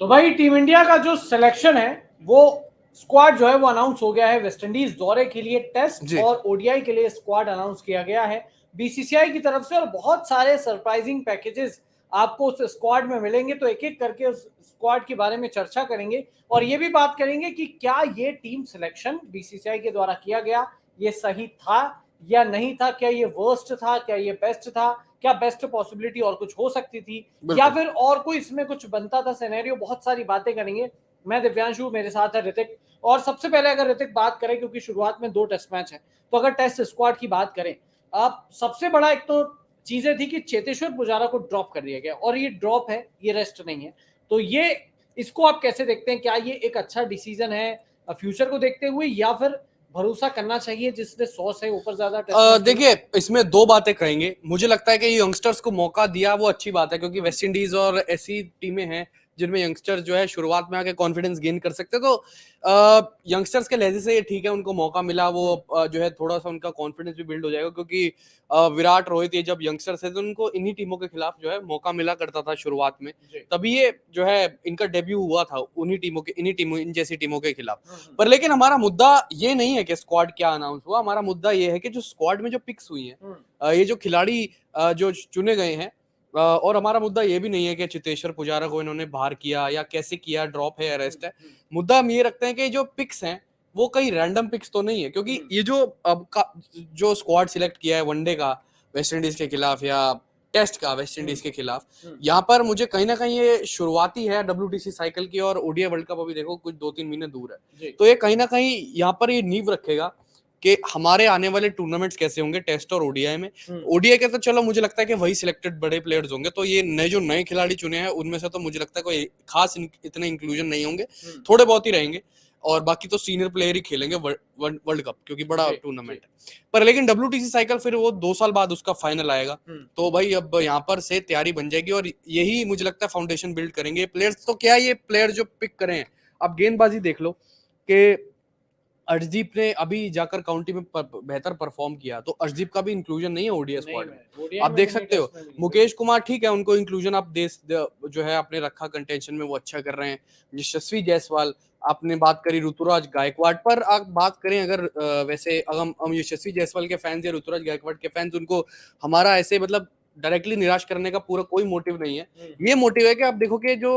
तो भाई team India का जो सिलेक्शन है वो स्क्वाड जो है वो अनाउंस हो गया है। वेस्ट इंडीज दौरे के लिए टेस्ट जी। और ओडीआई के लिए स्क्वाड अनाउंस किया गया है बीसीसीआई की तरफ से, और बहुत सारे सरप्राइजिंग पैकेजेस आपको उस स्क्वाड में मिलेंगे। तो एक एक करके उस स्क्वाड के बारे में चर्चा करेंगे और ये भी बात करेंगे कि क्या ये टीम सिलेक्शन बीसीसीआई के द्वारा किया गया ये सही था या नहीं था, क्या ये वर्स्ट था, क्या ये बेस्ट था, क्या बेस्ट पॉसिबिलिटी और कुछ हो सकती थी, या बिल्कुल। फिर और कोई इसमें कुछ बनता था सिनेरियो। बहुत सारी बातें करेंगे। मैं दिव्यांशु, मेरे साथ है ऋतिक। और सबसे पहले अगर ऋतिक बात करें, क्योंकि शुरुआत में 2 टेस्ट मैच है, तो अगर टेस्ट स्क्वाड की बात करें, अब सबसे बड़ा एक तो चीजें थी कि चेतेश्वर पुजारा को ड्रॉप कर दिया गया, और ये ड्रॉप है, ये रेस्ट नहीं है। तो ये इसको आप कैसे देखते हैं? क्या ये एक अच्छा डिसीजन है फ्यूचर को देखते हुए, या फिर भरोसा करना चाहिए जिसने 100 से ऊपर ज्यादा टेस्ट मैच खेले? देखिए, इसमें दो बातें कहेंगे। मुझे लगता है कि यंगस्टर्स को मौका दिया वो अच्छी बात है, क्योंकि वेस्ट इंडीज और ऐसी टीमें हैं जिनमें यंगस्टर्स जो है शुरुआत में आके कॉन्फिडेंस गेन कर सकते हैं। तो यंगस्टर्स के लहजे से ये ठीक है, उनको मौका मिला। वो जो है थोड़ा सा उनका कॉन्फिडेंस भी बिल्ड हो जाएगा, क्योंकि विराट, रोहित ये जब यंगस्टर्स थे तो उनको इन्हीं टीमों के खिलाफ जो है मौका मिला करता था शुरुआत में। तभी ये जो है इनका डेब्यू हुआ था उन्हीं टीमों के, इन्हीं टीमों, इन जैसी टीमों के खिलाफ। पर लेकिन हमारा मुद्दा ये नहीं है कि स्क्वाड क्या अनाउंस हुआ। हमारा मुद्दा ये है कि जो स्क्वाड में जो पिक्स हुई हैं, ये जो खिलाड़ी जो चुने गए हैं, और हमारा मुद्दा ये भी नहीं है कि चितेश्वर पुजारा को इन्होंने बाहर किया या कैसे किया, ड्रॉप है, अरेस्ट है। मुद्दा हम ये रखते हैं कि जो पिक्स हैं वो कई रैंडम पिक्स तो नहीं है, क्योंकि ये जो जो स्क्वाड सिलेक्ट किया है वनडे का वेस्ट इंडीज के खिलाफ या टेस्ट का वेस्ट इंडीज के खिलाफ, यहाँ पर मुझे कहीं ना कहीं ये शुरुआती है WTC साइकिल की, और ओडीआई वर्ल्ड कप अभी देखो कुछ 2-3 महीने दूर है। तो ये कहीं ना कहीं यहाँ पर ये नींव रखेगा कि हमारे आने वाले टूर्नामेंट्स कैसे होंगे टेस्ट और ओडीआई में। ओडीआई के तो चलो मुझे लगता है कि वही सिलेक्टेड बड़े प्लेयर्स होंगे। तो ये नए जो नए खिलाड़ी चुने हैं उनमें से तो मुझे लगता है कोई खास इतने इंक्लूजन नहीं होंगे, थोड़े बहुत ही रहेंगे। और बाकी तो सीनियर प्लेयर ही खेलेंगे वर्ल्ड कप, क्योंकि बड़ा टूर्नामेंट है। पर लेकिन WTC साइकिल फिर वो 2 साल बाद उसका फाइनल आएगा। तो भाई अब यहाँ पर से तैयारी बन जाएगी, और यही मुझे लगता है फाउंडेशन बिल्ड करेंगे प्लेयर्स। तो क्या ये प्लेयर जो पिक करें हैं, अब गेंदबाजी देख लो कि अर्शदीप ने अभी जाकर काउंटी में बेहतर परफॉर्म किया, तो अर्शदीप का भी इंक्लूजन नहीं है ओडीआई स्क्वाड में। आप देख सकते हो मुकेश कुमार, ठीक है, उनको इंक्लूजन आप जो है आपने रखा कंटेंशन में, वो अच्छा कर रहे हैं। यशस्वी जायसवाल, आपने बात करी ऋतुराज गायकवाड़ पर। आप बात करें अगर वैसे अगर हम यशस्वी जायसवाल के फैंस या ऋतुराज गायकवाड़ के फैंस, उनको हमारा ऐसे मतलब डायरेक्टली निराश करने का पूरा कोई मोटिव नहीं है। ये मोटिव है कि आप देखो कि जो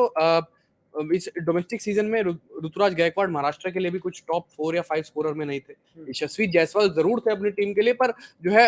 इस डोमेस्टिक सीजन में ऋतुराज गायकवाड़ महाराष्ट्र के लिए भी कुछ टॉप 4 या 5 स्कोरर में नहीं थे। यशस्वी जायसवाल जरूर थे अपनी टीम के लिए, पर जो है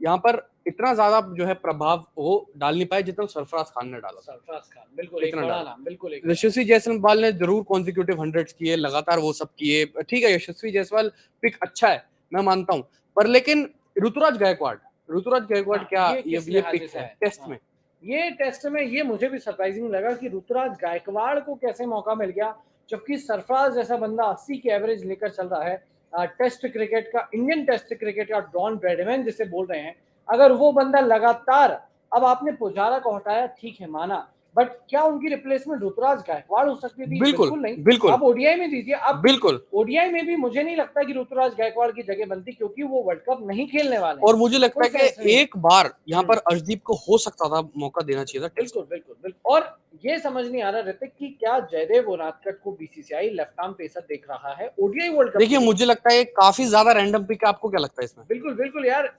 यहाँ पर इतना ज्यादा जो है प्रभाव वो डाल नहीं पाए जितना सरफराज खान ने डाला। सरफराज खान बिल्कुल एक बड़ा नाम, बिल्कुल एक यशस्वी जायसवाल ने जरूर कॉन्सिक्यूटिव 100 किए, लगातार वो सब किए। ठीक है, यशस्वी जायसवाल पिक अच्छा है, मैं मानता हूँ। पर लेकिन ऋतुराज गायकवाड़ क्या ये पिक है टेस्ट में? ये टेस्ट में ये मुझे भी सरप्राइजिंग लगा कि ऋतुराज गायकवाड़ को कैसे मौका मिल गया, जबकि सरफराज जैसा बंदा 80 की एवरेज लेकर चल रहा है टेस्ट क्रिकेट का, इंडियन टेस्ट क्रिकेट का डॉन ब्रैडमैन जिसे बोल रहे हैं। अगर वो बंदा लगातार, अब आपने पुजारा को हटाया, ठीक है माना, बट क्या उनकी रिप्लेसमेंट ऋतुराज गायकवाड़ हो सकती थी? बिल्कुल नहीं। बिल्कुल। अब ओडीआई में दीजिए, अब बिल्कुल। ओडीआई में भी मुझे नहीं लगता कि ऋतुराज गायकवाड़ की जगह बनती, क्योंकि वो वर्ल्ड कप नहीं खेलने वाले और मुझे लगता है कि एक बार यहाँ पर हम्म। अर्शदीप को हो सकता था मौका देना चाहिए था टेस्ट। बिल्कुल बिल्कुल बिल्कुल। और ये समझ नहीं आ रहा ऋतिक कि क्या जयदेव उनादकट को बीसीसीआई लेफ्ट आर्म पेसर देख रहा है ओडीआई वर्ल्ड कप? देखिए, मुझे लगता है काफी ज्यादा रैंडम पिक है। आपको क्या लगता है इसमें? बिल्कुल बिल्कुल यार,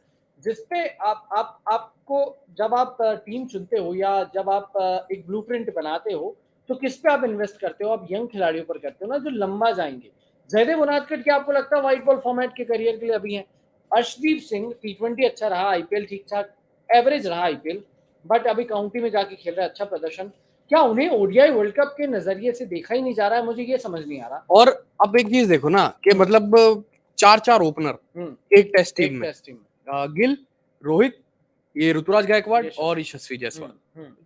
जिसपे आपको जब आप टीम चुनते हो या जब आप एक ब्लूप्रिंट बनाते हो, तो किस पे आप इन्वेस्ट करते हो? आप यंग खिलाड़ियों पर करते हो ना, जो लंबा जाएंगे। जयदेव उनादकट क्या आपको लगता है व्हाइट बॉल फॉर्मेट के करियर के लिए अभी है? अर्शदीप सिंह T20 अच्छा रहा, आईपीएल ठीक ठाक एवरेज रहा आईपीएल, बट अभी काउंटी में जाके खेल रहा है, अच्छा प्रदर्शन। क्या उन्हें ओडीआई वर्ल्ड कप के नजरिए से देखा ही नहीं जा रहा है? मुझे ये समझ नहीं आ रहा। और अब एक चीज देखो ना कि मतलब 4-4 ओपनर एक टेस्ट टीम में, गिल, रोहित, ये ऋतुराज गायकवाड़ और यशस्वी जायसवाल।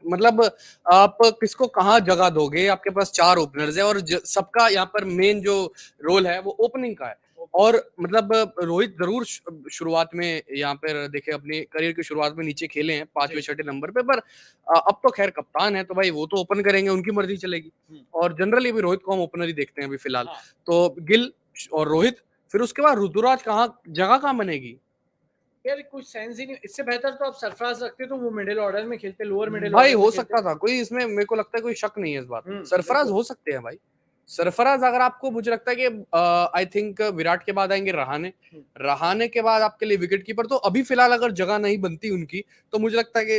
मतलब आप किसको कहाँ जगह दोगे? आपके पास 4 ओपनर्स है, और सबका यहाँ पर मेन जो रोल है वो ओपनिंग का है। और मतलब रोहित जरूर शुरुआत में यहाँ पर देखे अपने करियर की शुरुआत में नीचे खेले हैं 5वें 6ठे नंबर पे, पर अब तो खैर कप्तान है, तो भाई वो तो ओपन करेंगे, उनकी मर्जी चलेगी। और जनरली अभी रोहित को हम ओपनर ही देखते हैं अभी फिलहाल। तो गिल और रोहित, फिर उसके बाद ऋतुराज, कहाँ जगह कहाँ बनेगी? यार कुछ सेंस ही नहीं। इससे बेहतर तो आप सरफराज रखते तो वो मिडिल ऑर्डर में खेलते, लोअर मिडिल भाई ऑर्डर में हो खेलते। सकता था, कोई इसमें मेरे को लगता है कोई शक नहीं है इस बात में, सरफराज बिल्कुल। हो सकते हैं भाई। सरफराज अगर आपको, मुझे लगता है कि आई थिंक विराट के बाद आएंगे रहाने, रहाने के बाद आपके लिए विकेट कीपर, तो अभी फिलहाल अगर जगह नहीं बनती उनकी, तो मुझे लगता है कि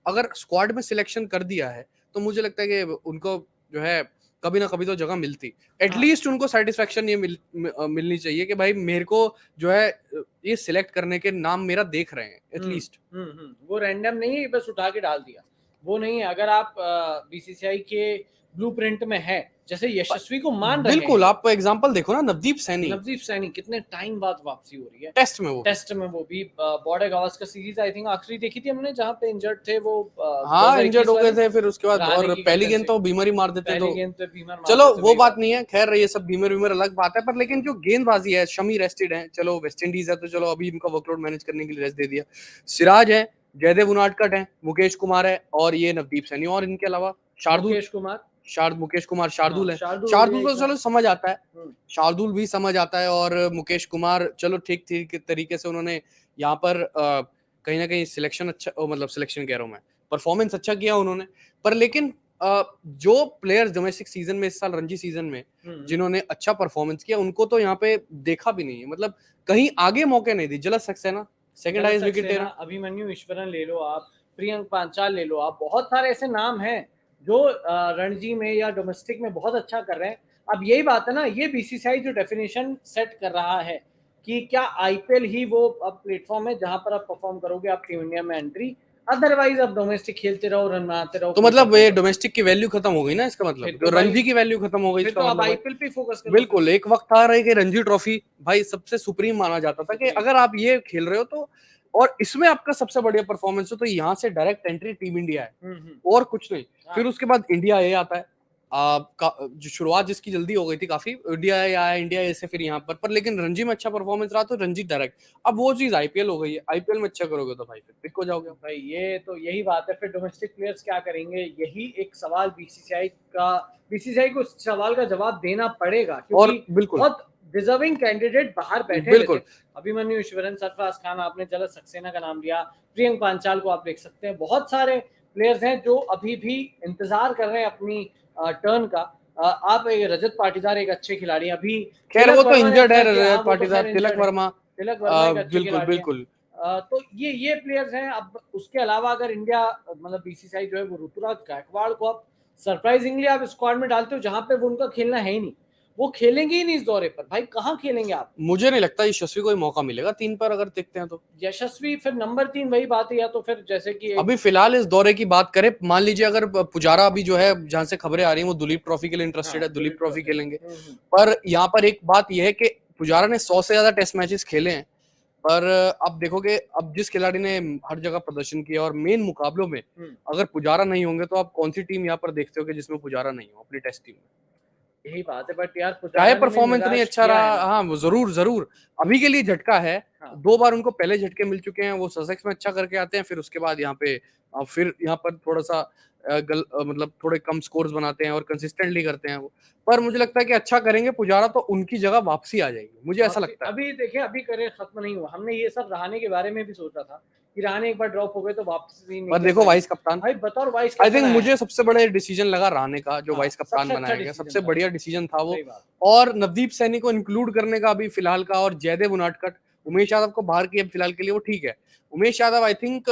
अगर स्क्वाड में सिलेक्शन कर दिया है तो मुझे लगता है कि उनको जो है कभी ना कभी तो जगह मिलती, एटलीस्ट उनको सेटिस्फेक्शन ये मिलनी चाहिए कि भाई मेरे को जो है ये सिलेक्ट करने के नाम मेरा देख रहे हैं एटलीस्ट। वो रैंडम नहीं है बस उठा के डाल दिया, वो नहीं है। अगर आप बीसीसीआई के ब्लूप्रिंट में है, जैसे यशस्वी को मान रहे बिल्कुल, हैं, आप एग्जांपल देखो ना, नवदीप सैनी नवदीप सैनी कितने टाइम बाद वापसी हो रही है टेस्ट में, वो टेस्ट में, वो भी border Gavaskar series I think आखिरी देखी थी हमने जहां पे इंजर्ड थे वो, हाँ 2021 इंजर्ड हो गए वाली थे फिर उसके बाद, रहाणे और की पहली कैप्टन गेंद से, तो बीमारी मार देते पहली तो गेंद पे बीमार मार चलो देते, वो वही बात बात नहीं है, खैर ये सब बीमर बीमर अलग बात है, पर लेकिन जो गेंदबाजी है, शमी रेस्टेड है, चलो वेस्ट इंडीज है तो चलो अभी इनका वर्कलोड मैनेज करने के लिए रेस्ट दे दिया, सिराज है, जयदेव उनादकट है, मुकेश कुमार है और ये नवदीप सैनी, और इनके अलावा शार्दुल, मुकेश कुमार शार्दुल है, शार्दुल तो चलो समझ आता है, शार्दुल भी समझ आता है, और मुकेश कुमार चलो ठीक ठीक तरीके से उन्होंने यहाँ पर कहीं ना कहीं सिलेक्शन अच्छा, मतलब सिलेक्शन कह रहा हूँ मैं, परफॉर्मेंस अच्छा किया उन्होंने, पर लेकिन जो प्लेयर्स डोमेस्टिक सीजन में इस साल रणजी सीजन में जिन्होंने अच्छा परफॉर्मेंस किया उनको तो यहाँ पे देखा भी नहीं है, मतलब कहीं आगे मौके नहीं दी। Jalaj Saxena second highest wicket, Abhimanyu Easwaran ले लो आप, प्रियंक पांचाल ले लो आप, बहुत सारे ऐसे नाम हैं जो रणजी में या डोमेस्टिक में बहुत अच्छा कर रहे हैं। अब यही बात है ना, ये बीसीसीआई जो डेफिनेशन सेट कर रहा है कि क्या आईपीएल ही वो अब प्लेटफॉर्म है जहां पर आप परफॉर्म करोगे, आप टीम इंडिया में एंट्री, अदरवाइज आप डोमेस्टिक खेलते रहो, रन बनाते रहो, तो मतलब ये डोमेस्टिक की वैल्यू खत्म हो गई ना, इसका मतलब तो जो रणजी की वैल्यू खत्म हो गई, फिर इसका तो आप मतलब आईपीएल पे फोकस करो। बिल्कुल, एक वक्त था रहे कि रणजी ट्रॉफी भाई सबसे सुप्रीम माना जाता था कि अगर आप ये खेल रहे हो तो, और इसमें आपका सबसे बढ़िया परफॉर्मेंस हो तो यहाँ से डायरेक्ट एंट्री टीम इंडिया है और कुछ नहीं। फिर उसके बाद इंडिया ए आता है, जो शुरुआत जिसकी जल्दी हो गई थी काफी, इंडिया ए आया, इंडिया ए से फिर यहाँ पर लेकिन रणजी में अच्छा परफॉर्मेंस रहा तो रणजी डायरेक्ट। अब वो चीज आईपीएल हो गई है, आईपीएल में अच्छा करोगे तो भाई फिर पिक हो जाओगे भाई। ये तो यही बात है, फिर डोमेस्टिक प्लेयर्स क्या करेंगे, यही एक सवाल बीसीसीआई को इस सवाल का जवाब देना पड़ेगा, क्योंकि बिल्कुल बहुत डिजर्विंग कैंडिडेट बाहर बैठे बिल्कुल। अभिमन्यु ईश्वरन, सरफराज खान, आपने जलस सक्सेना का नाम लिया, प्रियंक पांचाल को आप देख सकते हैं, बहुत सारे प्लेयर्स हैं जो अभी भी इंतजार कर रहे हैं अपनी टर्न का। आप रजत पाटीदार एक अच्छे खिलाड़ी, अभी खैर वो तो इंजर्ड है, रजत पाटीदार, तिलक वर्मा एक अच्छे बिल्कुल खिलाड़ी हैं। बिल्कुल। तो ये प्लेयर्स हैं। अब उसके अलावा अगर इंडिया, मतलब बीसीसीआई जो है वो ऋतुराज गायकवाड़ को आप सरप्राइजिंगली आप स्क्वाड में डालते हो जहां पे वो उनका खेलना है ही नहीं, वो खेलेंगे ही नहीं इस दौरे पर, भाई कहाँ खेलेंगे आप। मुझे नहीं लगता यशस्वी को मौका मिलेगा 3 पर अगर देखते हैं तो। यशस्वी फिर नंबर 3 वही बात है, या तो फिर जैसे कि अभी फिलहाल इस दौरे की बात करें, मान लीजिए अगर पुजारा अभी जो है जहां से खबरें आ रही हैं वो दुलीप ट्रॉफी के लिए इंटरेस्टेड है, दुलीप ट्रॉफी खेलेंगे। पर यहाँ पर एक बात यह है कि पुजारा ने 100 से ज्यादा टेस्ट मैचेस खेले हैं, पर अब देखोगे अब जिस खिलाड़ी ने हर जगह प्रदर्शन किया और मेन मुकाबलों में अगर पुजारा नहीं होंगे तो आप कौन सी टीम यहाँ पर देखते हो कि जिसमें पुजारा नहीं हो अपनी टेस्ट टीम में। यही बात है, बट यार चाहे परफॉर्मेंस नहीं अच्छा रहा, हाँ वो जरूर जरूर अभी के लिए झटका है। 2 बार उनको पहले झटके मिल चुके हैं, वो ससेक्स में अच्छा करके आते हैं, फिर उसके बाद यहाँ पे फिर यहाँ पर थोड़ा सा मतलब थोड़े कम स्कोर्स बनाते हैं और कंसिस्टेंटली करते हैं वो। पर मुझे लगता है कि अच्छा करेंगे पुजारा तो उनकी जगह वापसी आ जाएगी, मुझे ऐसा लगता है। अभी देखिए, अभी करियर खत्म नहीं हुआ, हमने ये सब रहाणे के बारे में भी सोचा था कि रहाणे एक बार ड्रॉप हो गए तो वापसी नहीं। पर देखो वाइस कप्तान, भाई बताओ वाइस आई थिंक मुझे सबसे बड़ा डिसीजन लगा रहाणे का, जो वाइस कप्तान बनाया गया सबसे बढ़िया डिसीजन था वो। और नवदीप सैनी को इंक्लूड करने का अभी फिलहाल का, और जयदेव उनादकट, उमेश यादव को बाहर किया फिलहाल के लिए, वो ठीक है। उमेश यादव आई थिंक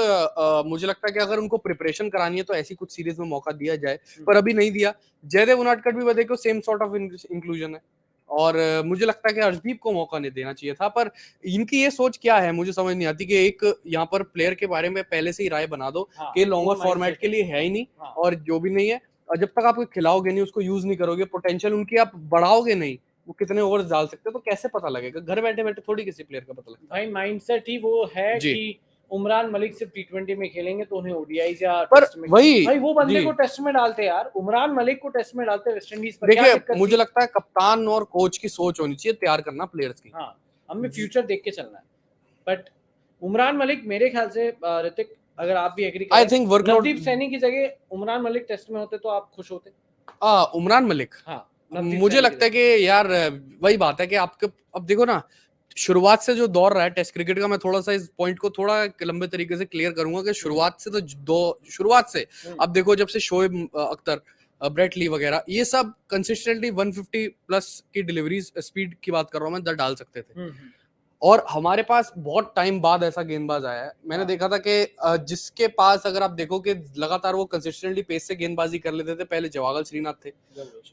मुझे लगता है कि अगर उनको प्रिपरेशन करानी है तो ऐसी कुछ सीरीज में मौका दिया जाए, पर अभी नहीं दिया। जयदेव उनादकट भी देखो सेम सॉर्ट ऑफ इंक्लूजन है, और मुझे लगता है कि अर्शदीप को मौका नहीं देना चाहिए था। पर इनकी ये सोच क्या है मुझे समझ नहीं आती कि एक यहाँ पर प्लेयर के बारे में पहले से ही राय बना दो कि लॉन्गर फॉर्मेट के लिए है ही नहीं, और जो भी नहीं है, और जब तक आप खिलाओगे नहीं, उसको यूज नहीं करोगे, पोटेंशियल उनकी आप बढ़ाओगे नहीं, वो कितने ओवर्स डाल सकते हैं तो कैसे पता लगेगा? घर बैठे बैठे थोड़ी किसी प्लेयर का पता लगता है। भाई माइंडसेट ही वो है कि उमरान मलिक सिर्फ टी20 में खेलेंगे तो उन्हें ओडीआई या टेस्ट में, भाई वो बंदे को टेस्ट में डालते यार, उमरान मलिक को टेस्ट में डालते वेस्ट इंडीज पर। देखिए मुझे लगता है कप्तान और कोच की सोच होनी चाहिए तैयार करना प्लेयर्स की। हाँ, हमें फ्यूचर देख के चलना है। बट उमरान मलिक मेरे ख्याल से ऋतिक, अगर आप भी एग्री करें, आई थिंक नवदीप सैनी की जगह उमरान मलिक टेस्ट में होते तो आप खुश होते? उमरान मलिक, हाँ, मुझे लगता है कि यार वही बात है कि आपके, अब देखो ना, शुरुआत से जो दौर रहा है टेस्ट क्रिकेट का, मैं थोड़ा सा इस पॉइंट को थोड़ा लंबे तरीके से क्लियर करूंगा कि शुरुआत से अब देखो, जब से शोएब अख्तर, ब्रेट ली वगैरह, ये सब कंसिस्टेंटली 150 प्लस की डिलीवरी स्पीड की बात कर रहा हूं मैं, डाल सकते थे। और हमारे पास बहुत टाइम बाद ऐसा गेंदबाज आया है, मैंने देखा था कि जिसके पास अगर आप देखो कि लगातार वो कंसिस्टेंटली पेस से गेंदबाजी कर लेते थे, पहले जवागल श्रीनाथ थे,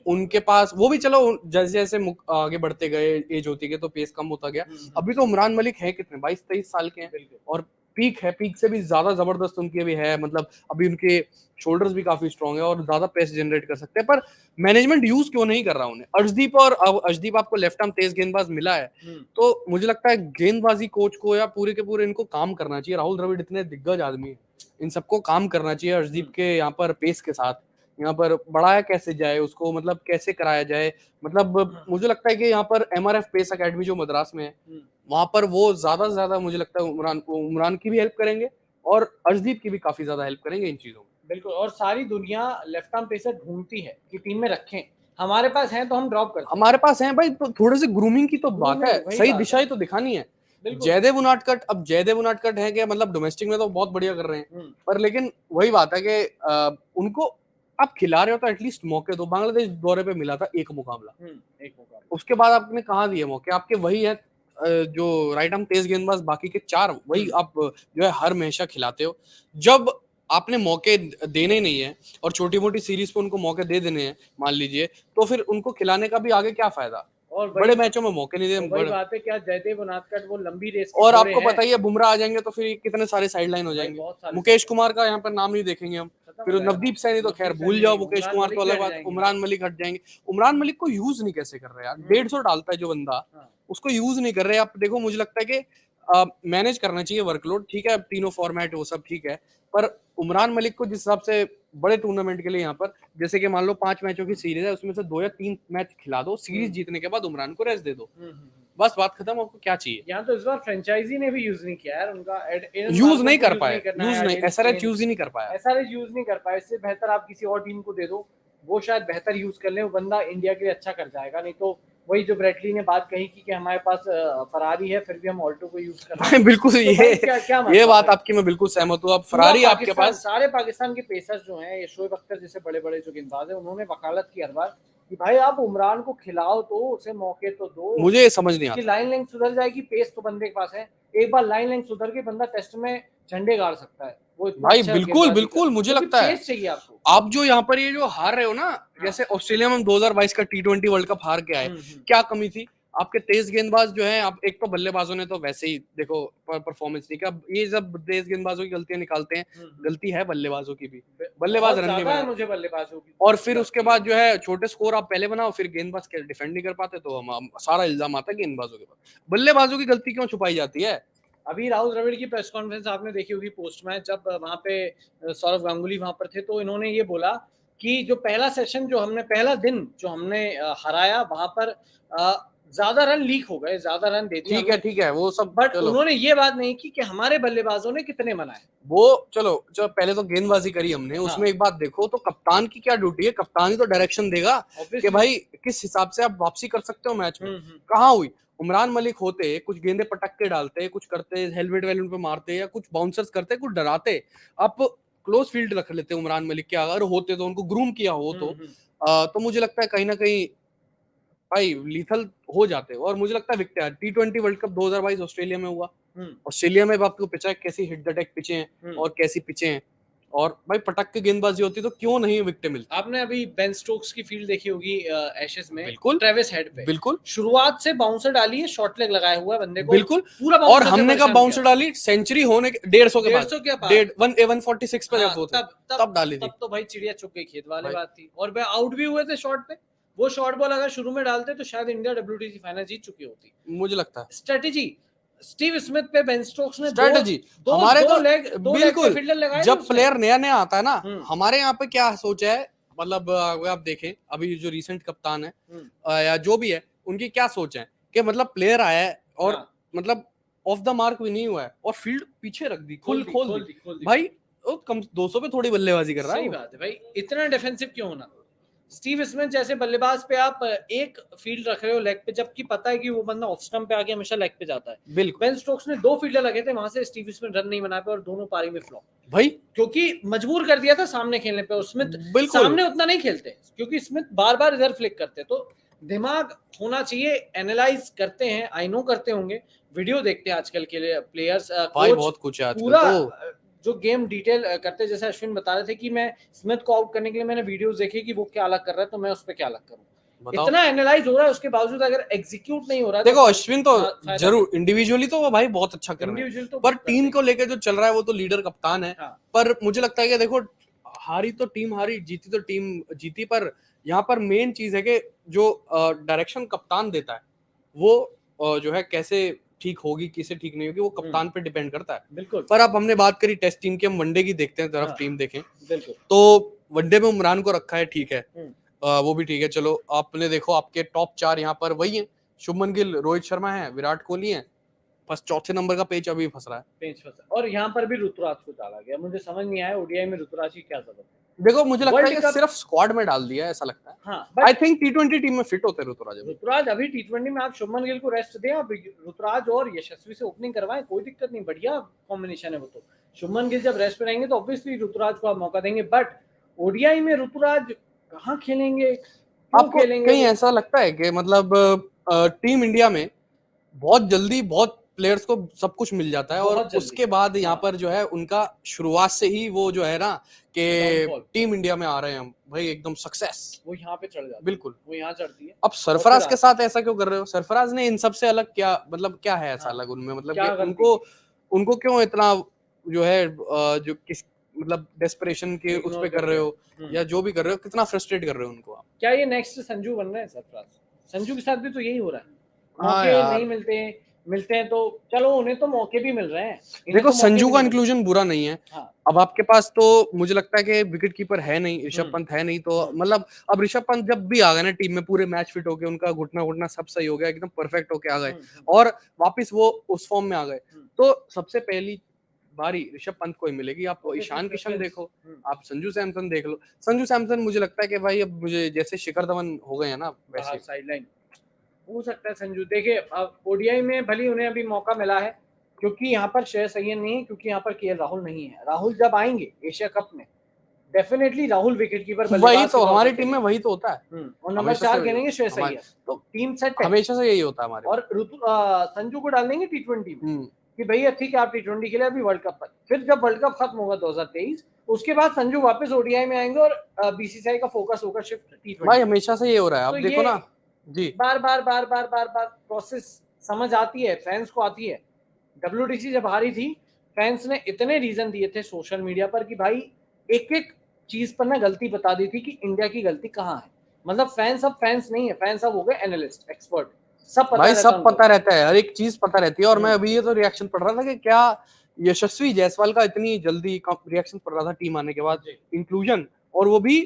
उनके पास वो भी चलो जैसे जैसे आगे बढ़ते गए, एज होती गई तो पेस कम होता गया। अभी तो उमरान मलिक है कितने, 22-23 साल के हैं, और पीक है, पीक से भी ज्यादा जबरदस्त उनकी अभी है, मतलब अभी उनके शोल्डर्स भी काफी स्ट्रांग है और ज्यादा पेस जनरेट कर सकते हैं, पर मैनेजमेंट यूज क्यों नहीं कर रहा उन्हें? अर्शदीप, और अब अर्शदीप आपको लेफ्ट आर्म तेज गेंदबाज मिला है, तो मुझे लगता है गेंदबाजी कोच को या पूरे के पूरे इनको काम करना चाहिए। राहुल द्रविड़ इतने दिग्गज आदमी है, इन सबको काम करना चाहिए अर्शदीप के यहाँ पर पेस के साथ, यहाँ पर बढ़ाया कैसे जाए उसको, मतलब कैसे कराया जाए। मतलब मुझे लगता है कि यहाँ पर MRF पेस अकेडमी जो मद्रास में है, वहां पर वो ज्यादा से ज्यादा मुझे लगता है उमरान की भी हेल्प करेंगे और अर्शदीप की भी काफी ज्यादा हेल्प करेंगे इन चीजों में। बिल्कुल, और सारी दुनिया लेफ्ट आर्म पेसर ढूंढती है कि टीम में रखें, हमारे पास हैं तो हम ड्रॉप करते हैं। हमारे पास है भाई, तो थोड़े से ग्रूमिंग की तो बात है, सही दिशा ही तो दिखानी है। जयदेव उनादकट, अब जयदेव उनादकट है कि मतलब डोमेस्टिक में तो बहुत बढ़िया कर रहे हैं, पर लेकिन वही बात है कि उनको आप खिला रहे हो तो एटलीस्ट मौके दो। बांग्लादेश दौरे पे मिला था एक मुकाबला, उसके बाद आपने कहाँ दिए मौके? आपके वही है जो राइट आर्म तेज गेंदबाज, बाकी के 4 वही आप जो है हर हमेशा खिलाते हो। जब आपने मौके देने नहीं है और छोटी मोटी सीरीज पे उनको मौके दे देने हैं मान लीजिए, तो फिर उनको खिलाने का भी आगे क्या फायदा? और बड़े मैचों में मौके नहीं दे। बड़ी बात है, क्या जयदेव उनादकट वो लंबी रेस और आपको पता ही है, बुमराह आ जाएंगे तो फिर कितने सारे साइडलाइन हो जाएंगे। मुकेश कुमार का यहाँ पर नाम नहीं देखेंगे हम, फिर नवदीप सैनी तो खैर भूल जाओ, मुकेश कुमार तो अलग बात, उमरान मलिक हट जाएंगे। उमरान मलिक को यूज नहीं कैसे कर रहे यार, 150 डालता है जो बंदा, उसको यूज नहीं कर रहे। आप देखो, मुझे लगता है कि मैनेज करना चाहिए वर्कलोड, ठीक है, तीनों फॉर्मेट वो सब ठीक है, पर उमरान मलिक को जिस हिसाब से बड़े टूर्नामेंट के लिए यहाँ पर, जैसे कि मान लो 5 मैचों की सीरीज है, उसमें से 2 या 3 मैच खिला दो, सीरीज जीतने के बाद उमरान को रेस्ट दे दो, बस बात खत्म। आपको क्या चाहिए? यहाँ तो इस बार फ्रेंचाइजी ने भी यूज नहीं किया यार, उनका यूज नहीं कर पाए, SRH यूज ही नहीं कर पाया, SRH यूज नहीं कर पाया। इससे बेहतर आप किसी और टीम को दे दो, वो शायद बेहतर यूज कर ले, वो बंदा इंडिया के लिए अच्छा कर जाएगा। नहीं तो वही जो ब्रेटली ने बात कही कि हमारे पास फरारी है फिर भी हम ऑल्टो को यूज कर रहे हैं। बिल्कुल, तो ये बात आपकी मैं बिल्कुल सहमत हूँ। अब फरारी आपके पास, सारे पाकिस्तान के पेसर्स जो हैं, ये शोएब अख्तर जैसे बड़े बड़े जो गेंदबाज हैं, उन्होंने वकालत की हर बार कि भाई आप उमरान को खिलाओ तो उसे मौके तो दो। मुझे समझ नहीं आता, लाइन लेंथ सुधर जाएगी, पेस तो बंदे के पास है, एक बार लाइन लेंथ सुधर के बंदा टेस्ट में झंडे गाड़ सकता है वो भाई। अच्छा बिल्कुल मुझे लगता है चाहिए आपको। आप जो यहाँ पर ये जो हार रहे हो ना, जैसे ऑस्ट्रेलिया में 2022 का T20 वर्ल्ड कप हार के आए, क्या कमी थी? आपके तेज गेंदबाज जो है, आप एक तो बल्लेबाजों ने तो वैसे ही देखो परफॉर्मेंस नहीं किया। ये जब तेज गेंदबाजों की गलतियां निकालते हैं, गलती है बल्लेबाजों की भी, बल्लेबाज रन नहीं बनाते मुझे बल्लेबाजों की, और फिर उसके बाद जो है छोटे स्कोर आप पहले बनाओ, फिर गेंदबाज के डिफेंड नहीं कर पाते, तो हम सारा इल्जाम आता है गेंदबाजों के पास। बल्लेबाजों की गलती क्यों छुपाई जाती है? अभी राहुल द्रविड़ की प्रेस कॉन्फ्रेंस आपने देखी होगी पोस्ट मैच, जब वहां पे सौरव गांगुली वहां पर थे, तो इन्होंने ये बोला कि जो पहला सेशन जो हमने, पहला दिन जो हमने हराया, वहां पर ज्यादा रन लीक हो गए, ज्यादा रन दे दिए। ठीक है वो सब, बट उन्होंने ये बात नहीं की कि हमारे बल्लेबाजों ने कितने बनाए। वो चलो, जब पहले तो गेंदबाजी करी हमने, उसमें एक बात देखो, तो कप्तान की क्या ड्यूटी है? कप्तान ही तो डायरेक्शन देगा कि भाई किस हिसाब से आप वापसी कर सकते हो मैच में। कहाँ हुई? उमरान मलिक होते, कुछ गेंदे पटक के डालते, कुछ करते, हेलमेट वेलमेट पे मारते, या कुछ बाउंसर्स करते, कुछ डराते, आप क्लोज फील्ड रख लेते उमरान मलिक के, अगर होते तो उनको ग्रूम किया हो तो मुझे लगता है कहीं ना कहीं भाई लीथल हो जाते हो। और मुझे लगता है विकटे T20 वर्ल्ड कप 2022 ऑस्ट्रेलिया में हुआ, ऑस्ट्रेलिया में आपको पिचा कैसी हिट द डेक पिचे हैं और कैसी पिचे हैं, और भाई पटक के गेंदबाजी होती तो क्यों नहीं विकेट मिलती। आपने अभी बेन स्टोक्स की फील्ड देखी होगी एशेज में, बिल्कुल, ट्रेविस हेड पे, बिल्कुल शुरुआत से बाउंसर डाली है, शॉर्ट लेग लगाया हुआ है बंदे को, बिल्कुल पूरा, और हमने कब बाउंसर डाली? सेंचुरी होने के 150 के बाद 146 पे जब तब डाली थी, तब तो भाई चिड़िया चुग गई खेत वाली बात थी, और आउट भी हुए थे शॉट पे। वो शॉर्ट बॉल अगर शुरू में डालते तो शायद इंडिया WTC फाइनल जीत चुकी होती, मुझे लगता है। स्ट्रेटेजी स्टीव स्मिथ पे बेन स्टोक्स ने स्ट्रेटेजी हमारे तो बिल्कुल, जब प्लेयर नया नया आता है ना, हमारे यहाँ पे क्या सोच है, मतलब आप देखें अभी जो रिसेंट कप्तान है या जो भी है, उनकी क्या सोच है कि मतलब प्लेयर आया है और मतलब ऑफ द मार्क भी नहीं हुआ है और फील्ड पीछे रख दी, खोल दी भाई, कम 200 पे थोड़ी बल्लेबाजी कर रहा है। सही बात है भाई, इतना डिफेंसिव क्यों होना? स्टीव स्मिथ जैसे बल्लेबाज पे आप एक फील्ड रख रहे हो लेग पे, जबकि पता है कि वो बंदा ऑफ स्टंप पे आके हमेशा लेग पे जाता है। बिल्कुल बेन स्टोक्स ने 2 फील्डर लगे थे, वहां से स्टीव स्मिथ रन नहीं बना पाए और दोनों पारी में फ्लॉप, भाई, क्योंकि मजबूर कर दिया था सामने खेलने पे। और स्मिथ बिल्कुल सामने उतना नहीं खेलते, क्योंकि स्मिथ बार बार इधर फ्लिक करते। तो दिमाग होना चाहिए, एनालाइज करते हैं, आई नो करते होंगे, वीडियो देखते हैं आजकल के लिए प्लेयर्स, भाई कोच बहुत कुछ है आजकल पूरा तो। जो गेम डिटेल करते हैं। जैसे अश्विन बता रहे थे कि मैं स्मिथ को आउट करने के लिए मैंने वीडियोस देखी कि वो क्या अलग कर रहा है, तो मैं उस पर क्या अलग करूं। बताओ, इतना एनालाइज हो रहा है, उसके बावजूद अगर एग्जीक्यूट नहीं हो रहा है देखो तो अश्विन तो फायदा जरूर इंडिविजुअली तो वो भाई बहुत अच्छा कर रहे हैं, इंडिविजुअल तो पर करते टीम ही। को लेकर जो चल रहा है वो तो लीडर कप्तान है। हाँ पर मुझे लगता है कि देखो, हारी तो टीम हारी, जीती तो टीम जीती, पर यहाँ पर मेन चीज है कि जो डायरेक्शन कप्तान देता है वो जो है कैसे ठीक होगी, किसे ठीक नहीं होगी, वो कप्तान पे डिपेंड करता है। बिल्कुल। पर अब हमने बात करी टेस्ट टीम की, हम वनडे की देखते हैं तरफ हाँ, टीम देखें बिल्कुल। तो वनडे में उमरान को रखा है, ठीक है, हम्म, वो भी ठीक है। चलो आपने देखो आपके टॉप 4 यहाँ पर वही हैं, शुभमन गिल, रोहित शर्मा है, विराट कोहली है, बस चौथे नंबर का पेच अभी फंस रहा है। पेंच फंसा और यहाँ पर भी ऋतुराज को डाला गया। मुझे समझ नहीं आया ओडीआई में ऋतुराज की क्या जरूरत देखो मुझे है। लगता है वर्ल्ड कि कप, सिर्फ स्क्वाड में डाल दिया है, ऐसा लगता है। हाँ, आई बट थिंक टी20 टीम में फिट होते हैं ऋतुराज अभी। ऋतुराज अभी टी20 में आप शुभमन गिल को रेस्ट दें, आप ऋतुराज और यशस्वी से ओपनिंग करवाएं, कोई दिक्कत नहीं, बढ़िया कॉम्बिनेशन है वो तो। शुभमन गिल जब रेस्ट पे रहेंगे तो ऑब्वियसली ऋतुराज को आप मौका देंगे, बट ओडीआई में ऋतुराज कहाँ खेलेंगे, क्यों आपको खेलेंगे कहीं वो? ऐसा लगता है कि मतलब टीम इंडिया में बहुत जल्दी बहुत प्लेयर्स को सब कुछ मिल जाता है और बहुत जल्दी, उसके बाद यहाँ हाँ, पर जो है उनका शुरुआत से ही वो जो है ना कि डाउनफॉल, टीम इंडिया में आ रहे हैं हम भाई, एकदम सक्सेस। वो यहाँ पे चढ़ जाती है, बिल्कुल। वो यहाँ चढ़ती है अब और फिर सरफराज के आती है। साथ ऐसा क्यों कर रहे हो? सरफराज ने इन सब से अलग क्या, मतलब क्या है ऐसा हाँ, अलग उनमें, मतलब कि क्या गलती उनको की? उनको क्यों इतना जो है जो किस मतलब डेस्परेशन के उस इग्नोर पे कर कर रहे रहे हो, हो। या जो भी कर रहे हो, कितना फ्रस्ट्रेट कर रहे हो उनको आप? क्या ये नेक्स्ट संजू बन रहे हैं सरफराज? संजू के साथ भी तो यही हो रहा है, हाँ मौके यार, नहीं मिलते, मिलते हैं तो चलो उन्हें तो मौके भी मिल रहे हैं, इन्हें देखो तो मौके संजू भी का नहीं मिल इंक्लूजन बुरा नहीं है। रहे। हाँ, अब आपके पास तो मुझे लगता है कि विकेट कीपर है नहीं, ऋषभ हम्म, पंत है नहीं, तो हम्म, मतलब अब ऋषभ पंत जब भी आ गए ना टीम में, पूरे मैच फिट होके उनका घुटना घुटना सब सही हो गया, एकदम परफेक्ट होके आ गए हम्म, और वापस वो उस फॉर्म में आ गए, हम्म, तो सबसे पहली बारी ऋषभ पंत को ही मिलेगी। आप obviously ईशान किशन preference, देखो, आप संजू सैमसन देख लो। संजू सैमसन मुझे लगता है कि भाई अब मुझे जैसे शिखर धवन हो गए हैं ना बाहर वैसे। साइडलाइन हो सकता है संजू। देखिए अब ओडीआई में भले उन्हें अभी मौका मिला है, क्योंकि यहाँ पर श्रेयस अय्यर नहीं है, क्योंकि यहाँ पर केएल राहुल नहीं है। राहुल जब आएंगे एशिया कप में, डेफिनेटली राहुल विकेट कीपर वही बल्लेबाज के तो तौर पर हमारी टीम में खेलेंगे। वही तो होता है, और नंबर हमेशा से 4 वही खेलेंगे होता है श्रेयस हमारे, अय्यर। तो टीम सेट है। हमेशा से यही होता है हमारे में। और संजू को डाल देंगे टी20 में हम्म, कि भैया ठीक है आप टी20 खेले अभी वर्ल्ड कप पर, फिर जब वर्ल्ड कप खत्म होगा 2023 उसके बाद संजू वापस ओडीआई में आएंगे और बीसीसीआई का फोकस होगा शिफ्ट भाई टी20। हमेशा से ये हो रहा है, तो अब देखो ये ना जी। बार बार बार बार बार बार प्रोसेस समझ आती है, फैंस को आती है। डब्ल्यूटीसी जब हारी थी, फैंस ने इतने रीजन दिए थे सोशल मीडिया पर कि भाई एक एक चीज पर ना गलती बता दी थी कि इंडिया की गलती कहाँ है। मतलब फैंस अब फैंस नहीं है, फैंस अब हो गए एनालिस्ट, एक्सपर्ट, सब पता भाई रहता है सब उनको। पता रहता है, हर एक चीज पता रहती है। और मैं हम्म, अभी ये तो रिएक्शन पढ़ रहा था कि क्या यशस्वी जायसवाल का इतनी जल्दी रिएक्शन पढ़ रहा था टीम आने के बाद, जी, इंक्लूजन, और वो भी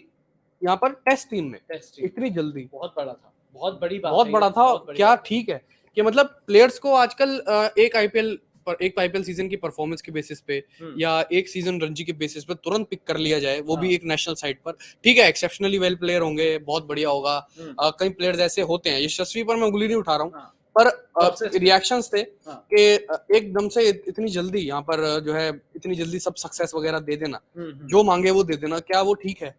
यहाँ पर टेस्ट टीम में टेस्ट टीम इतनी जल्दी, बहुत बड़ा था, बहुत बड़ी बात बहुत है ये, बड़ा था। बहुत बड़ी क्या बात है। ठीक है कि मतलब प्लेयर्स को आजकल एक आईपीएल सीजन की परफॉर्मेंस के बेसिस पे या एक सीजन रणजी के बेसिस पे तुरंत पिक कर लिया जाए, वो भी हाँ, एक नेशनल साइड पर, ठीक है, एक्सेप्शनली वेल प्लेयर होंगे, बहुत बढ़िया होगा। कई प्लेयर्स ऐसे होते हैं, यशस्वी पर मैं उंगली नहीं उठा रहा हूँ, हाँ, पर प्रोसेस पे, रिएक्शंस थे हाँ, कि एकदम से इतनी जल्दी यहाँ पर जो है इतनी जल्दी सब सक्सेस वगैरह दे देना, जो मांगे वो दे देना, क्या वो ठीक है?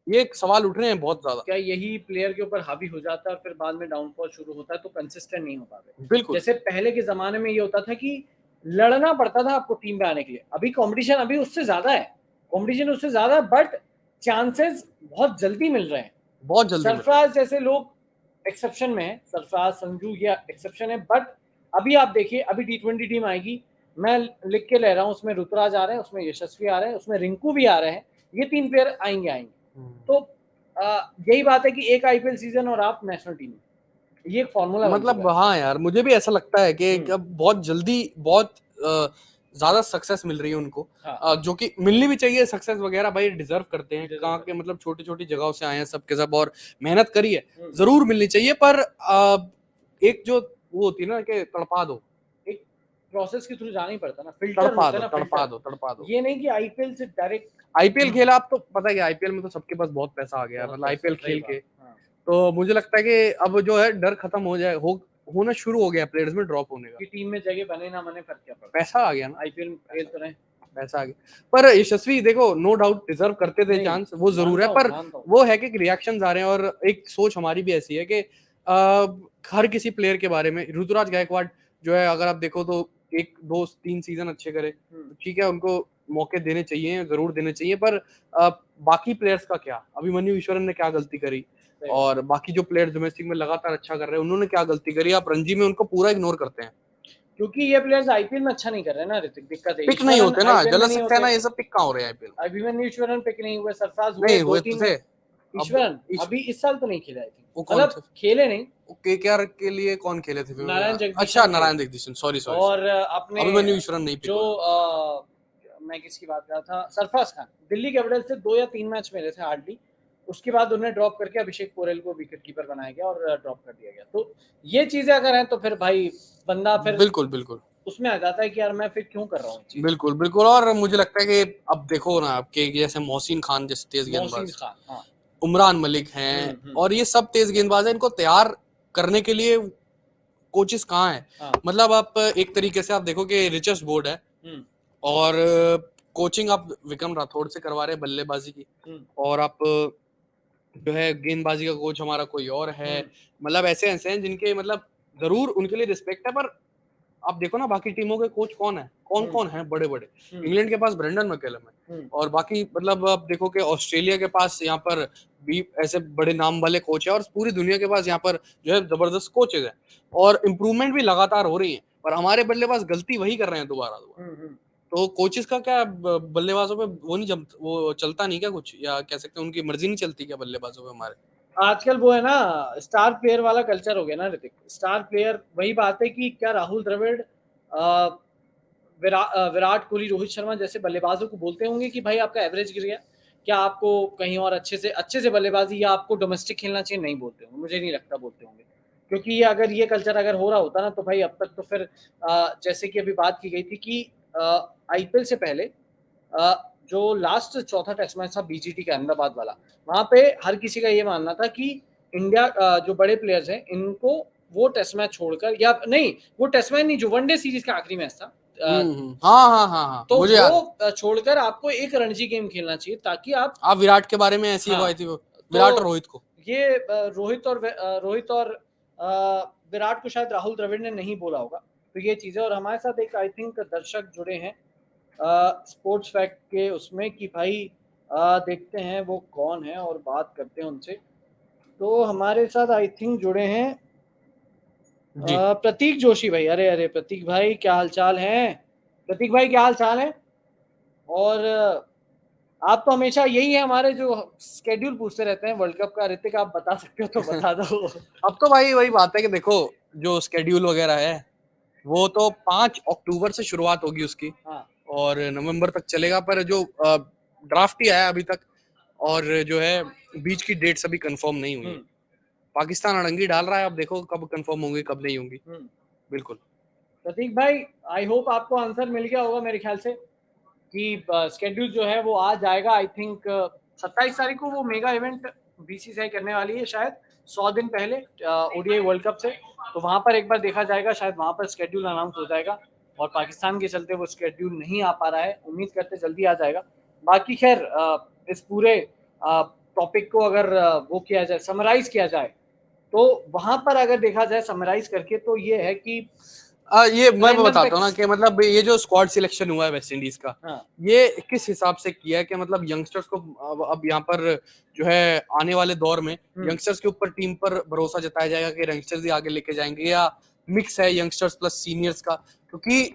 ये एक सवाल उठ रहे हैं बहुत ज्यादा। क्या यही प्लेयर के ऊपर हावी हो जाता है और फिर बाद में डाउनफॉल शुरू होता है तो कंसिस्टेंट नहीं हो पाते? बिल्कुल जैसे पहले के जमाने में ये होता था कि लड़ना पड़ता था आपको टीम पे आने के लिए, अभी कंपटीशन अभी उससे ज्यादा है, कंपटीशन उससे ज्यादा है, बट चांसेस बहुत जल्दी मिल रहे हैं। बहुत जल्दी मिल रहा है। सरफराज जैसे लोग एक्सेप्शन में है, सरफराज संजू या एक्सेप्शन है, बट अभी आप देखिए अभी टी20 टीम आएगी, मैं लिख के ले रहा हूँ, उसमें ऋतुराज आ रहे हैं, उसमें यशस्वी आ रहे हैं, उसमें रिंकू भी आ रहे हैं, ये 3 प्लेयर आएंगे आएंगे। तो यही बात है कि एक आईपीएल सीजन और आप नेशनल टीम में, ये एक फॉर्मूला बन मतलब चुका है। हाँ यार, मुझे भी ऐसा लगता है कि अब बहुत जल्दी बहुत ज्यादा सक्सेस मिल रही है उनको, हाँ, जो कि मिलनी भी चाहिए। सक्सेस वगैरह भाई डिजर्व करते हैं, deserve कहाँ करते के मतलब छोटी छोटी जगहों से आए हैं सबके सब, और मेहनत करी है, हैं। जरूर मिलनी चाहिए। पर एक जो वो होती है ना कि तड़पा दो, एक प्रोसेस के थ्रू जाना ही पड़ता है ना, फिल्टर होता है ना, तड़पा दो। ये नहीं कि आईपीएल से डायरेक्ट आईपीएल खेला, आप तो पता है कि आईपीएल में तो सबके पास बहुत पैसा आ गया है, मतलब आईपीएल खेल के तो मुझे लगता है कि अब जो है डर खत्म हो जाए, होना शुरू हो गया प्लेयर्स में ड्रॉप होने का, कि टीम में जगह बने ना बने फर्क क्या पड़ता, पैसा आ गया ना, आईपीएल में खेल तो रहे, पैसा आ गया। पर यशस्वी देखो नो डाउट डिजर्व करते थे चांस, वो जरूर है, पर वो है कि रिएक्शंस आ रहे हैं और एक सोच हमारी भी ऐसी है कि हर किसी प्लेयर के बारे में, ऋतुराज गायकवाड़ जो है अगर आप देखो तो 1 2 3 सीजन अच्छे करे, ठीक है, उनको मौके देने चाहिए, जरूर देने चाहिए, पर बाकी प्लेयर्स का क्या, अभिमन्यु ईश्वरन ने क्या गलती करी, और बाकी जो प्लेयर डोमेस्टिक में लगातार अच्छा कर रहे हैं उन्होंने क्या गलती करी, आप रणजी में उनको पूरा इग्नोर करते हैं, क्योंकि ये प्लेयर्स आईपीएल में अच्छा नहीं कर रहे हैं ना ऋतिक, दिक्कत है, पिक नहीं होते ना, जला सकते हैं ना, ये सब पिक कहाँ हो रहे हैं आईपीएल में, अभिमन्यु ईश्वरन पिक नहीं हुए, सरफराज नहीं हुए तो थे, ईश्वरन अभी इस साल तो नहीं खेला है, मतलब खेले नहीं, केकेआर के लिए कौन खेले थे, नारायण जगदीशन, अच्छा नारायण जगदीशन, सॉरी और अपने अभिमन्यु ईश्वरन नहीं, जो मैं किसकी बात कर रहा था, सरफराज खान, दिल्ली कैपिटल्स से 2 या 3 मैच मिले थे हार्डली, उसके बाद उन्हें ड्रॉप करके अभिषेक पोरेल को विकेट कीपर बनाया गया और ड्रॉप कर दिया गया, तो ये चीजें अगर हैं तो फिर भाई बंदा फिर बिल्कुल उसमें आ जाता है कि यार मैं फिर क्यों कर रहा हूँ, बिल्कुल, और मुझे लगता है कि अब देखो ना आपके जैसे मोहसिन खान जैसे तेज गेंदबाज, उमरान मलिक हैं, और ये सब तेज गेंदबाज हैं, इनको तैयार करने के लिए कोचेस कहाँ हैं, मतलब आप एक तरीके से आप देखो कि रिचर्स बोर्ड है, और कोचिंग आप विक्रम राठौड़ से करवा रहे हैं बल्लेबाजी की, और आप जो है गेंदबाजी का कोच हमारा कोई और है, मतलब ऐसे ऐसे हैं जिनके मतलब जरूर उनके लिए रिस्पेक्ट है, पर आप देखो ना बाकी टीमों के कोच कौन है, कौन है बड़े बड़े, इंग्लैंड के पास ब्रेंडन मैकलम है, और बाकी मतलब आप देखो कि ऑस्ट्रेलिया के पास यहाँ पर भी ऐसे बड़े नाम वाले कोच है, और पूरी दुनिया के पास यहाँ पर जो है जबरदस्त कोचेज है, और इम्प्रूवमेंट भी लगातार हो रही है, पर हमारे बल्लेबाज गलती वही कर रहे हैं दोबारा, तो कोचेस का क्या बल्लेबाजों पे वो नहीं जम, वो चलता नहीं क्या कुछ, या कह सकते हैं उनकी मर्जी नहीं चलती क्या बल्लेबाजों पे हमारे, आजकल वो है ना स्टार प्लेयर वाला कल्चर हो गया ना ऋतिक, स्टार प्लेयर, वही बात है कि क्या राहुल द्रविड़, विराट कोहली, रोहित शर्मा जैसे बल्लेबाजों को बोलते होंगे कि भाई आपका एवरेज गिर गया, क्या आपको कहीं और अच्छे से बल्लेबाजी या आपको डोमेस्टिक खेलना चाहिए, नहीं बोलते होंगे, मुझे नहीं लगता बोलते होंगे, क्योंकि ये अगर ये कल्चर अगर हो रहा होता ना तो भाई अब तक तो फिर जैसे कि अभी बात की गई थी कि आईपीएल से पहले जो लास्ट चौथा टेस्ट मैच था बीजीटी का अहमदाबाद वाला, वहां पे हर किसी का ये मानना था कि इंडिया जो बड़े प्लेयर्स हैं इनको वो टेस्ट मैच छोड़कर, या नहीं वो टेस्ट मैच नहीं, जो वनडे सीरीज का आखिरी मैच था, हाँ तो मुझे वो छोड़कर आपको एक रणजी गेम खेलना चाहिए, ताकि आप विराट के बारे में ऐसी आई थी विराट और रोहित को, ये रोहित और विराट को शायद राहुल द्रविड़ ने नहीं बोला होगा, तो ये चीजें, और हमारे साथ एक आई थिंक दर्शक जुड़े हैं स्पोर्ट्स फैक्ट के उसमें कि भाई देखते हैं वो कौन है और बात करते हैं उनसे, तो हमारे साथ आई थिंक जुड़े हैं प्रतीक जोशी भाई, अरे प्रतीक भाई क्या हालचाल है, प्रतीक भाई क्या हाल चाल है, और आप तो हमेशा यही है हमारे जो स्केड्यूल पूछते रहते हैं वर्ल्ड कप का, ऋतिक आप बता सकते हो तो बता दो। अब तो भाई वही बात है कि देखो जो स्केड्यूल वगैरह है वो तो 5 अक्टूबर से शुरुआत होगी उसकी, और नवंबर तक चलेगा, पर जो ड्राफ्ट ही आया अभी तक, और जो है बीच की डेट्स अभी कंफर्म नहीं हुई है, पाकिस्तान अड़ंगी डाल रहा है, अब देखो कब कंफर्म होंगी कब नहीं होंगी, बिल्कुल। प्रतीक भाई आई होप आपको आंसर मिल गया होगा मेरे ख्याल से कि स्केड्यूल जो है वो आ जाएगा, आई थिंक 27 तारीख को वो मेगा इवेंट बीसीसीआई करने वाली है शायद 100 दिन पहले ओडीआई वर्ल्ड कप से, तो वहां पर एक बार देखा जाएगा, शायद वहां पर स्केड्यूल अनाउंस हो जाएगा, और पाकिस्तान के चलते वो स्केड्यूल नहीं आ पा रहा है, उम्मीद करते जल्दी आ जाएगा। बाकी खैर इस पूरे टॉपिक को अगर वो किया जाए, समराइज किया जाए, तो वहां पर अगर देखा जाए समराइज करके, तो ये है कि ये मैं बताता हूँ ना कि मतलब ये जो स्क्वाड सिलेक्शन हुआ है वेस्ट इंडीज का, ये किस हिसाब से किया है कि मतलब यंगस्टर्स को अब यहाँ पर जो है आने वाले दौर में यंगस्टर्स के ऊपर टीम पर भरोसा जताया जाएगा कि यंगस्टर्स ही आगे लेके जाएंगे, या मिक्स है यंगस्टर्स प्लस सीनियर्स का, क्योंकि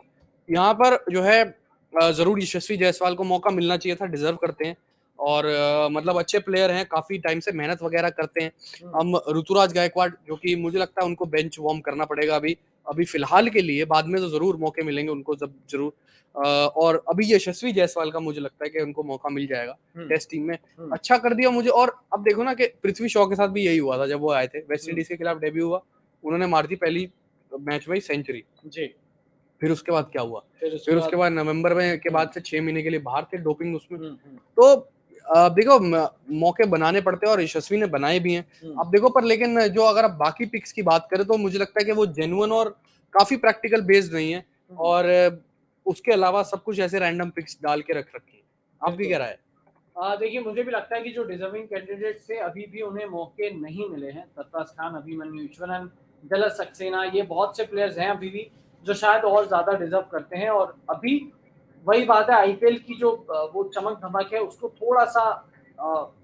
यहाँ पर जो है जरूर यशस्वी जायसवाल को मौका मिलना चाहिए था, डिजर्व करते हैं, और मतलब अच्छे प्लेयर हैं, काफी टाइम से मेहनत वगैरह करते हैं। हम ऋतुराज गायकवाड़ जो कि मुझे लगता है उनको बेंच वार्म करना पड़ेगा अभी फिलहाल के लिए, बाद में तो जरूर मौके मिलेंगे उनको जरूर, और अभी यशस्वी जायसवाल का मुझे लगता है कि उनको मौका मिल जाएगा टेस्ट टीम में, अच्छा कर दिया मुझे। और अब देखो ना कि पृथ्वी शॉ के साथ भी यही हुआ था, जब वो आए थे वेस्ट इंडीज के खिलाफ डेब्यू हुआ, उन्होंने मार दी पहली मैच में सेंचुरी जी, फिर उसके बाद क्या हुआ? फिर फिर उसके बाद नवंबर में के बाद से 6 महीने के लिए बाहर थे डोपिंग उसमें। तो देखो मौके बनाने पड़ते हैं और यशस्वी ने बनाए भी हैं। अब देखो पर लेकिन जो अगर आप बाकी पिक्स की बात करें तो मुझे लगता है कि वो जेन्युइन और काफी प्रैक्टिकल बेस्ड नहीं है और उसके अलावा सब कुछ ऐसे रैंडम पिक्स डाल के रख रखी है। आपकी क्या राय है? देखिए मुझे भी लगता है कि जो डिजर्विंग कैंडिडेट्स थे अभी भी उन्हें मौके नहीं मिले हैं। सरफराज खान, अभिमन्यु ईश्वरन, जलज सक्सेना, ये बहुत से प्लेयर्स हैं अभी भी जो शायद और ज़्यादा डिजर्व करते हैं। और अभी वही बात है, आईपीएल की जो वो चमक धमक है उसको थोड़ा सा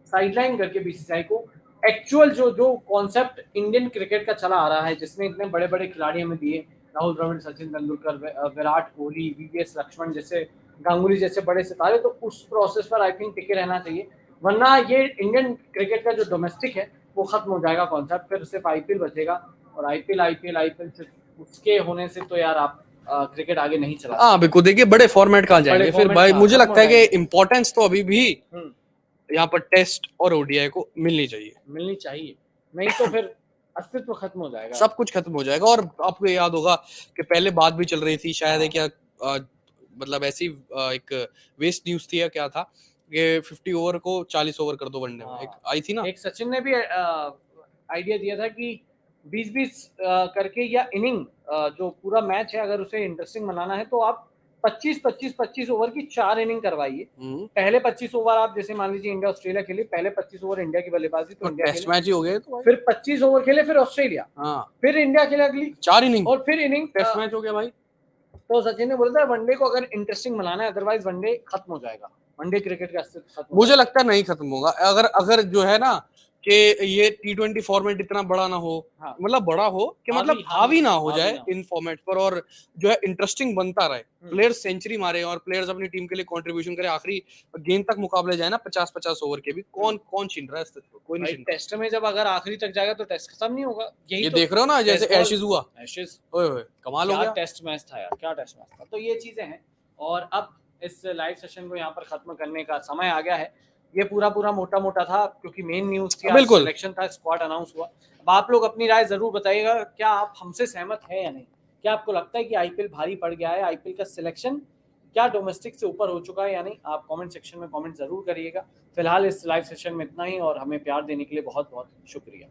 साइडलाइन करके बीसीसीआई को एक्चुअल जो जो कॉन्सेप्ट इंडियन क्रिकेट का चला आ रहा है, जिसने इतने बड़े बड़े खिलाड़ी हमें दिए, राहुल द्रविड़, सचिन तेंदुलकर, विराट कोहली, वीवीएस लक्ष्मण जैसे, गांगुली जैसे बड़े सितारे, तो उस प्रोसेस पर आई थिंक टिके रहना चाहिए। वरना ये इंडियन क्रिकेट का जो डोमेस्टिक है वो खत्म हो जाएगा कॉन्सेप्ट, फिर सिर्फ आईपीएल बचेगा। और आईपीएल सिर्फ उसके होने से तो यार आप क्रिकेट आगे नहीं चला सकते। हाँ बिल्कुल, देखिए बड़े फॉर्मेट कहाँ जाएंगे फिर भाई। मुझे लगता है कि इम्पोर्टेंस तो अभी भी यहाँ पर टेस्ट और ओडीआई को मिलनी चाहिए, नहीं तो फिर अस्तित्व खत्म हो जाएगा, सब कुछ खत्म हो जाएगा। और आपको याद होगा कि पहले बात भी चल रही थी शायद है क्या मतलब ऐसी एक वेस्ट न्यूज थी या क्या था कि 50 ओवर को 40 ओवर कर दो वनडे में, एक आई थी ना। एक सचिन ने भी आइडिया दिया था कि 20-20 करके या इनिंग जो पूरा मैच है अगर उसे इंटरेस्टिंग बनाना है तो आप 25-25 ओवर की 4 इनिंग करवाइए। पहले 25 ओवर आप जैसे मान लीजिए इंडिया ऑस्ट्रेलिया खेली, पहले 25 ओवर इंडिया की बल्लेबाजी तो इंडिया टेस्ट मैच ही हो गए तो फिर 25 ओवर खेले, फिर ऑस्ट्रेलिया, फिर इंडिया खेले अगली 4 इनिंग और फिर इनिंग टेस्ट मैच हो गया भाई। तो सचिन ने बोला था वनडे को अगर इंटरेस्टिंग बनाना है, अदरवाइज वनडे खत्म हो जाएगा, वनडे क्रिकेट का अस्तित्व खत्म। मुझे लगता है नहीं खत्म होगा अगर अगर जो है ना कि ये T20 फॉर्मेट इतना बड़ा ना हो, मतलब बड़ा हो कि मतलब हावी ना हो जाए इन फॉर्मेट पर और जो है इंटरेस्टिंग बनता रहे, प्लेयर्स सेंचुरी मारे और प्लेयर्स अपनी टीम के लिए कंट्रीब्यूशन करे, आखिरी गेंद तक मुकाबले जाए ना 50-50 ओवर के भी। कौन कौन छीन रहा है अस्तित्व? कोई नहीं छीन रहा। टेस्ट में जब अगर आखिरी तक जाएगा तो टेस्ट खत्म नहीं होगा। यही ये तो देख रहे हो ना जैसे एशेज हुआ, एशेज ओए ओए कमाल हो गया। टेस्ट मैच था यार, क्या टेस्ट मैच था। तो ये चीजें हैं और अब इस लाइव सेशन को यहाँ पर खत्म करने का समय आ गया है। ये पूरा मोटा था क्योंकि मेन न्यूज थी, आज सिलेक्शन था, स्क्वाड अनाउंस हुआ। अब आप लोग अपनी राय जरूर बताइएगा, क्या आप हमसे सहमत है या नहीं? क्या आपको लगता है कि आईपीएल भारी पड़ गया है? आईपीएल का सिलेक्शन क्या डोमेस्टिक से ऊपर हो चुका है या नहीं? आप कमेंट सेक्शन में कमेंट जरूर करिएगा। फिलहाल इस लाइव सेशन में इतना ही और हमें प्यार देने के लिए बहुत बहुत शुक्रिया।